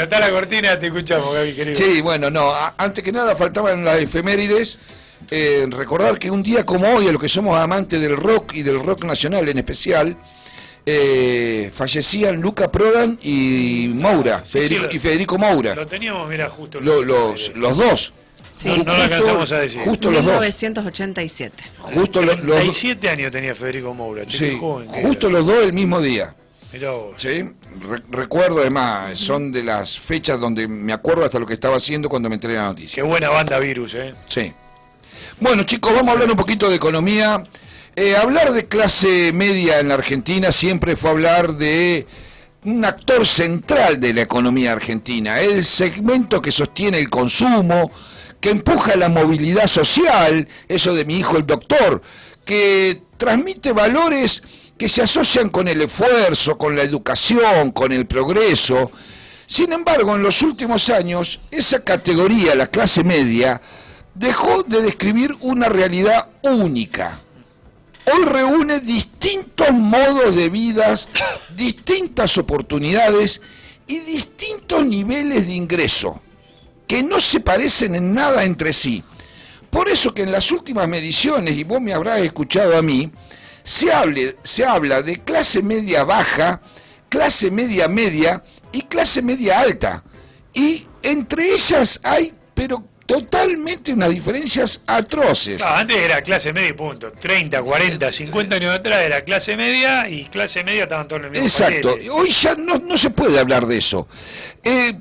Está la cortina, te escuchamos, Gaby, querido. Sí, bueno, no, antes que nada faltaban las efemérides. Recordar que un día como hoy, a los que somos amantes del rock y del rock nacional en especial, fallecían Luca Prodan y Moura, y Federico Moura. Lo teníamos, mira, justo. Los dos. Sí. No lo alcanzamos a decir. Justo los dos. 1987. Justo los 37 años tenía Federico Moura. Sí, joven, justo los dos el mismo día. Mirá vos. Sí, recuerdo además, son de las fechas donde me acuerdo hasta lo que estaba haciendo cuando me enteré de la noticia. Qué buena banda Virus, Sí. Bueno, chicos, vamos a hablar un poquito de economía. Hablar de clase media en la Argentina siempre fue hablar de un actor central de la economía argentina, el segmento que sostiene el consumo, que empuja la movilidad social, eso de mi hijo el doctor, que transmite valores que se asocian con el esfuerzo, con la educación, con el progreso. Sin embargo, en los últimos años, esa categoría, la clase media, dejó de describir una realidad única. Hoy reúne distintos modos de vida, distintas oportunidades y distintos niveles de ingreso, que no se parecen en nada entre sí. Por eso que en las últimas mediciones, y vos me habrás escuchado a mí, se habla de clase media baja, clase media media y clase media alta. Y entre ellas hay, pero totalmente unas diferencias atroces. No, antes era clase media y punto. 30, 40, 50 años atrás era clase media y clase media estaban todos en el mismo Exacto. paquete. Hoy ya no se puede hablar de eso.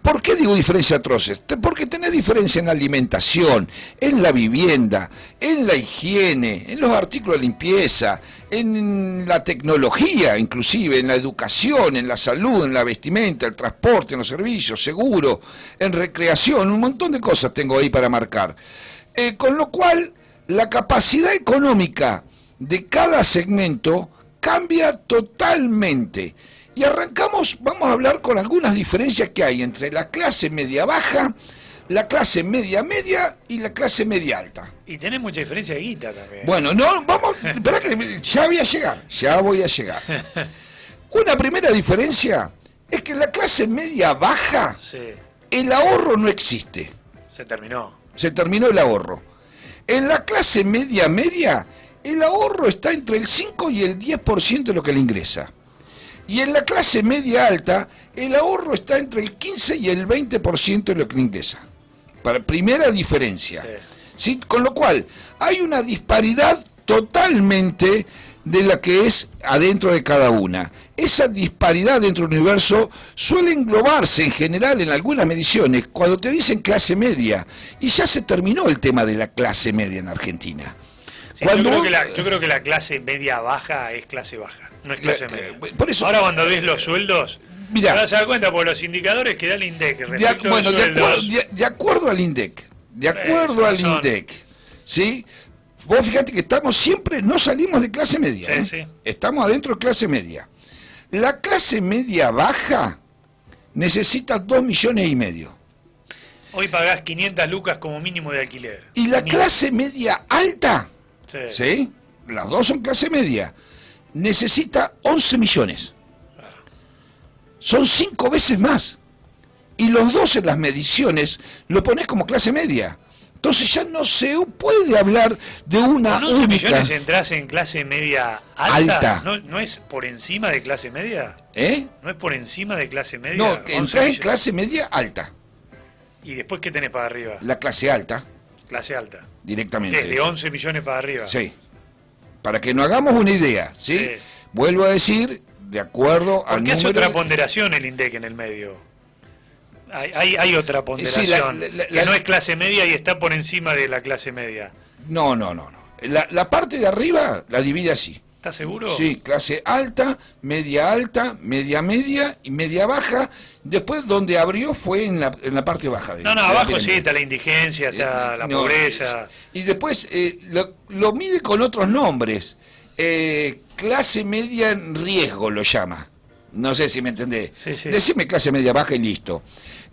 ¿Por qué digo diferencias atroces? Porque tenés diferencia en la alimentación, en la vivienda, en la higiene, en los artículos de limpieza, en la tecnología, inclusive, en la educación, en la salud, en la vestimenta, el transporte, en los servicios, seguro, en recreación, un montón de cosas tengo ahí para marcar. Con lo cual, la capacidad económica de cada segmento cambia totalmente. Y vamos a hablar con algunas diferencias que hay entre la clase media baja, la clase media media y la clase media alta. Y tenés mucha diferencia de guita también. Bueno, no, vamos, espera que ya voy a llegar. Una primera diferencia es que en la clase media baja, Sí, el ahorro no existe. se terminó. Se terminó el ahorro. En la clase media media, el ahorro está entre el 5 y el 10% de lo que le ingresa. Y en la clase media alta, el ahorro está entre el 15 y el 20% de lo que le ingresa. Primera diferencia. Sí. ¿Sí? Con lo cual, hay una disparidad totalmente de la que es adentro de cada una. Esa disparidad dentro del universo suele englobarse en general en algunas mediciones cuando te dicen clase media, y ya se terminó el tema de la clase media en Argentina. Sí, yo creo que la clase media baja es clase baja, no es clase media. Por eso, ahora cuando ves los sueldos, mirá, te vas a dar cuenta por los indicadores que da el INDEC respecto a los sueldos. de acuerdo al INDEC, ¿sí? Vos fíjate que estamos siempre, no salimos de clase media, Sí, ¿eh? sí. Estamos adentro de clase media. La clase media baja necesita 2,5 millones. Hoy pagás 500 lucas como mínimo de alquiler. Y la Mínimo. clase media alta, Sí. ¿sí? Las dos son clase media, necesita 11 millones. Son 5 veces más. Y los dos en las mediciones lo pones como clase media. Entonces ya no se puede hablar de una ¿Con 11 única... millones entras en clase media alta? Alta. ¿No es por encima de clase media? ¿Eh? ¿No es por encima de clase media? No, que 11 entras en millones. clase media alta. ¿Y después qué tenés para arriba? La clase alta, Clase alta. directamente. ¿Qué? ¿De 11 millones para arriba? Sí. Para que nos hagamos una idea, ¿sí? Sí. Vuelvo a decir, de acuerdo al Porque hace número... otra ponderación el INDEC en el medio. Hay otra ponderación, Sí, que no es clase media y está por encima de la clase media. No. La parte de arriba la divide así. ¿Estás seguro? Sí, clase alta, media y media baja. Después donde abrió fue en la parte baja. No, de la abajo pirámide. sí está la indigencia, está la No, pobreza. Y después lo mide con otros nombres. Clase media en riesgo lo llama. No sé si me entendés. Sí. Decime clase media baja y listo.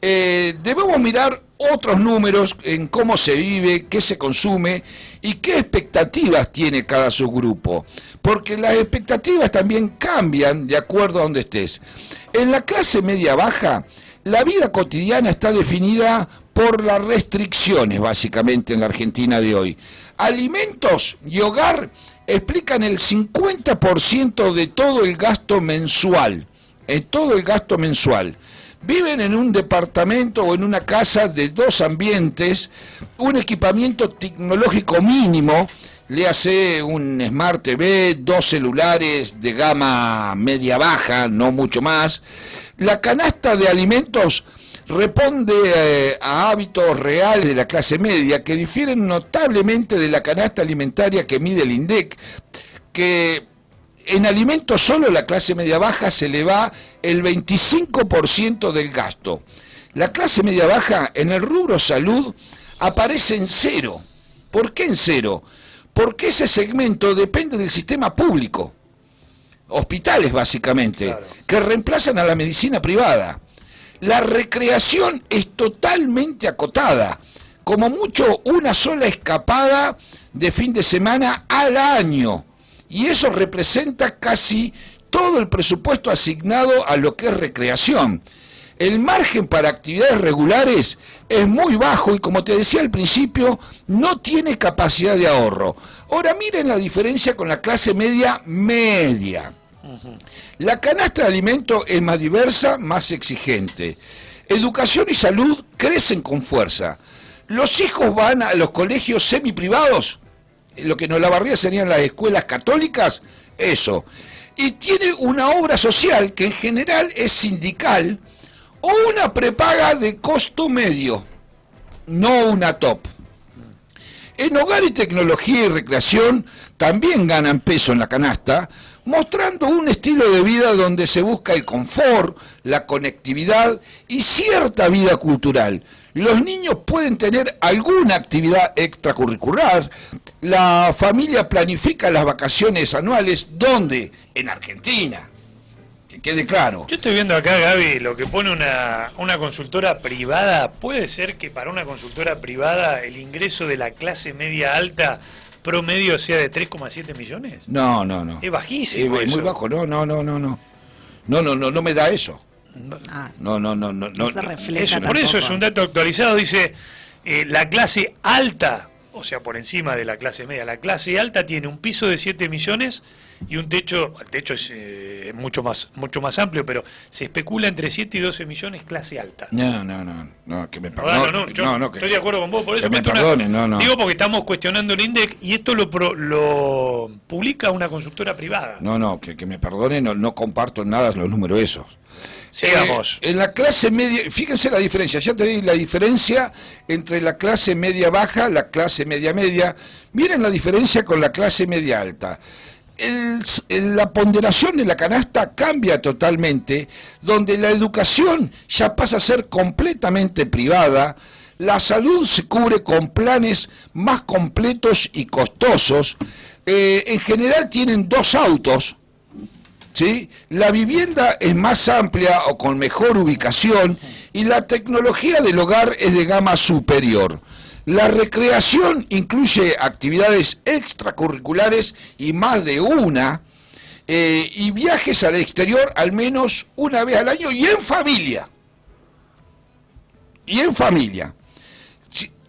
Debemos mirar otros números en cómo se vive, qué se consume y qué expectativas tiene cada subgrupo. Porque las expectativas también cambian de acuerdo a donde estés. En la clase media baja, La vida cotidiana está definida por las restricciones, básicamente, en la Argentina de hoy. Alimentos y hogar explican el 50% de todo el gasto mensual. Viven en un departamento o en una casa de 2 ambientes, un equipamiento tecnológico mínimo, le hace un Smart TV, 2 celulares de gama media-baja, no mucho más. La canasta de alimentos responde a hábitos reales de la clase media que difieren notablemente de la canasta alimentaria que mide el INDEC, que en alimentos solo la clase media-baja se le va el 25% del gasto. La clase media-baja en el rubro salud aparece en cero. ¿Por qué en cero? Porque ese segmento depende del sistema público, hospitales básicamente, claro, que reemplazan a la medicina privada. La recreación es totalmente acotada, como mucho una sola escapada de fin de semana al año, y eso representa casi todo el presupuesto asignado a lo que es recreación. El margen para actividades regulares es muy bajo y, como te decía al principio, no tiene capacidad de ahorro. Ahora miren la diferencia con la clase media. La canasta de alimentos es más diversa, más exigente. Educación y salud crecen con fuerza. Los hijos van a los colegios semiprivados, lo que en Olavarría serían las escuelas católicas, eso. Y tiene una obra social que en general es sindical, o una prepaga de costo medio, no una top. En hogar y tecnología y recreación también ganan peso en la canasta, mostrando un estilo de vida donde se busca el confort, la conectividad y cierta vida cultural. Los niños pueden tener alguna actividad extracurricular. La familia planifica las vacaciones anuales. ¿Dónde? En Argentina. Que quede claro. Yo estoy viendo acá, Gaby, lo que pone una consultora privada. ¿Puede ser que para una consultora privada el ingreso de la clase media alta promedio sea de 3,7 millones? No. Es bajísimo. Es muy bajo, no me da eso. No se refleja. Por eso es un dato actualizado, dice la clase alta, o sea, por encima de la clase media. La clase alta tiene un piso de 7 millones y un techo, el techo es mucho más amplio, pero se especula entre 7 y 12 millones clase alta. No, que me perdone. Estoy de acuerdo con vos, por eso me perdone, no. Digo porque estamos cuestionando el INDEC y esto lo publica una consultora privada. Que me perdone, no comparto nada los números esos. Sigamos. En la clase media, fíjense la diferencia, ya te di la diferencia entre la clase media baja, la clase media media. Miren la diferencia con la clase media alta. La ponderación de la canasta cambia totalmente, donde la educación ya pasa a ser completamente privada, la salud se cubre con planes más completos y costosos, en general tienen 2 autos, ¿sí? La vivienda es más amplia o con mejor ubicación y la tecnología del hogar es de gama superior. La recreación incluye actividades extracurriculares y más de una, y viajes al exterior al menos una vez al año y en familia.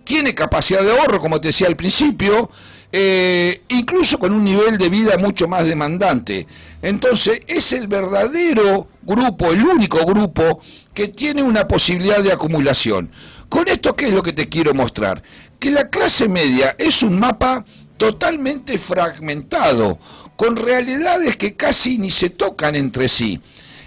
Tiene capacidad de ahorro, como te decía al principio, incluso con un nivel de vida mucho más demandante. Entonces es el verdadero grupo, el único grupo que tiene una posibilidad de acumulación. Con esto, ¿qué es lo que te quiero mostrar? Que la clase media es un mapa totalmente fragmentado, con realidades que casi ni se tocan entre sí.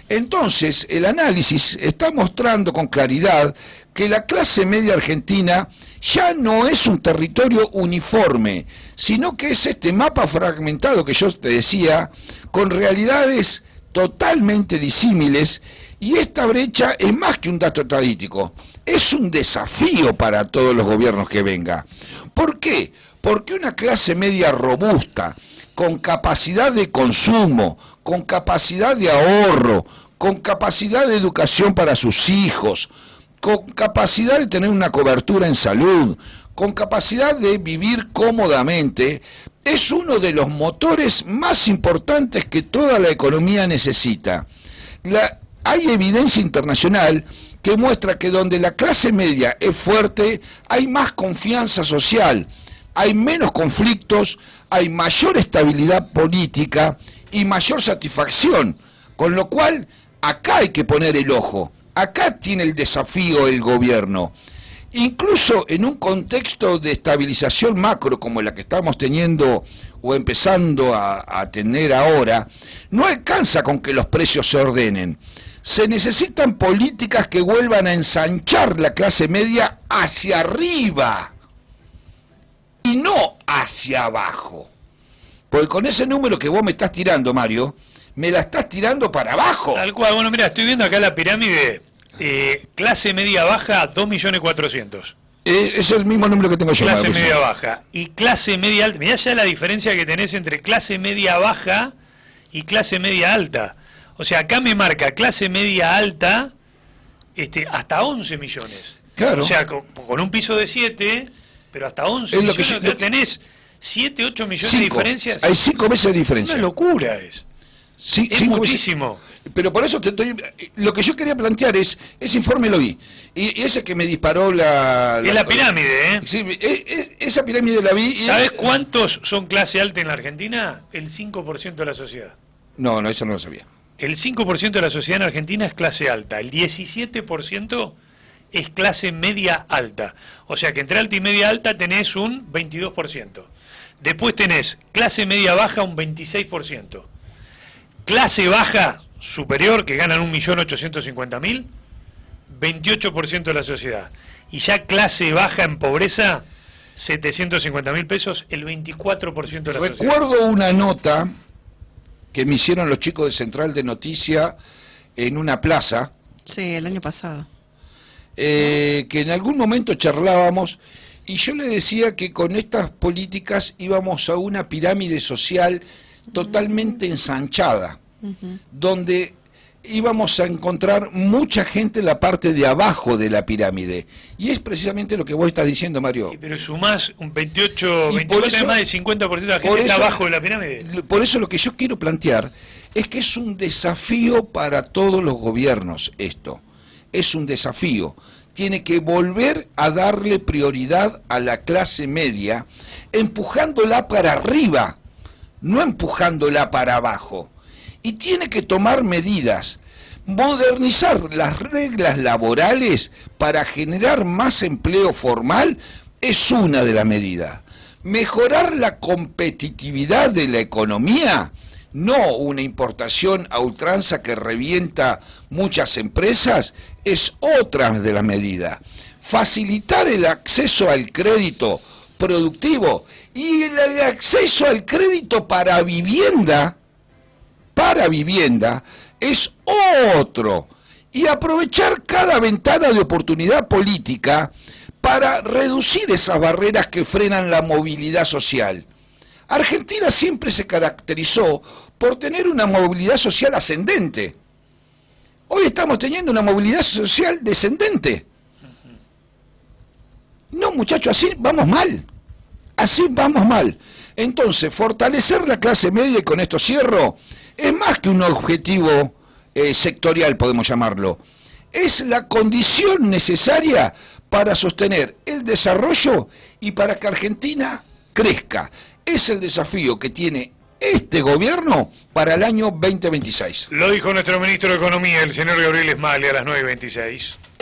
Entonces, el análisis está mostrando con claridad que la clase media argentina ya no es un territorio uniforme, sino que es este mapa fragmentado que yo te decía, con realidades totalmente disímiles, y esta brecha es más que un dato estadístico, es un desafío para todos los gobiernos que venga. ¿Por qué? Porque una clase media robusta, con capacidad de consumo, con capacidad de ahorro, con capacidad de educación para sus hijos, con capacidad de tener una cobertura en salud, con capacidad de vivir cómodamente, es uno de los motores más importantes que toda la economía necesita. hay evidencia internacional que muestra que donde la clase media es fuerte, hay más confianza social, hay menos conflictos, hay mayor estabilidad política y mayor satisfacción. Con lo cual, acá hay que poner el ojo, acá tiene el desafío el gobierno. Incluso en un contexto de estabilización macro como la que estamos teniendo o empezando a tener ahora, no alcanza con que los precios se ordenen. Se necesitan políticas que vuelvan a ensanchar la clase media hacia arriba y no hacia abajo. Porque con ese número que vos me estás tirando, Mario, me la estás tirando para abajo. Tal cual, bueno, mira, estoy viendo acá la pirámide, clase media baja, 2.400.000. Es el mismo número que tengo yo. Clase media baja. Y clase media alta, mirá ya la diferencia que tenés entre clase media baja y clase media alta. O sea, acá me marca clase media alta hasta 11 millones. Claro. O sea, con un piso de 7, pero hasta 11 es millones. lo que yo, tenés 7, 8 millones 5, de diferencias. Hay 5 veces de diferencia. Una locura es. Sí, es muchísimo. Pero por eso lo que yo quería plantear ese informe lo vi. Y ese que me disparó es la pirámide, ¿eh? Sí, esa pirámide la vi. ¿Sabés cuántos son clase alta en la Argentina? El 5% de la sociedad. No, eso no lo sabía. El 5% de la sociedad en Argentina es clase alta. El 17% es clase media alta. O sea que entre alta y media alta tenés un 22%. Después tenés clase media baja un 26%. Clase baja superior, que ganan 1.850.000, 28% de la sociedad. Y ya clase baja en pobreza, 750.000 pesos, el 24% de la sociedad. Recuerdo una nota que me hicieron los chicos de Central de Noticia en una plaza. Sí, el año pasado. Que en algún momento charlábamos y yo le decía que con estas políticas íbamos a una pirámide social totalmente ensanchada, donde íbamos a encontrar mucha gente en la parte de abajo de la pirámide. Y es precisamente lo que vos estás diciendo, Mario. Sí, pero sumás un 28, 24, más del 50% de la gente está abajo de la pirámide. Por eso lo que yo quiero plantear es que es un desafío para todos los gobiernos esto. Es un desafío. Tiene que volver a darle prioridad a la clase media, empujándola para arriba, no empujándola para abajo. Y tiene que tomar medidas, modernizar las reglas laborales para generar más empleo formal es una de las medidas. Mejorar la competitividad de la economía, no una importación a ultranza que revienta muchas empresas, es otra de las medidas. Facilitar el acceso al crédito productivo y el acceso al crédito para vivienda es otro. Y aprovechar cada ventana de oportunidad política para reducir esas barreras que frenan la movilidad social. Argentina siempre se caracterizó por tener una movilidad social ascendente. Hoy estamos teniendo una movilidad social descendente. No, muchachos, así vamos mal. Así vamos mal. Entonces, fortalecer la clase media, y con esto cierro, es más que un objetivo sectorial, podemos llamarlo. Es la condición necesaria para sostener el desarrollo y para que Argentina crezca. Es el desafío que tiene este gobierno para el año 2026. Lo dijo nuestro ministro de Economía, el señor Gabriel Esmale, a las 9:26.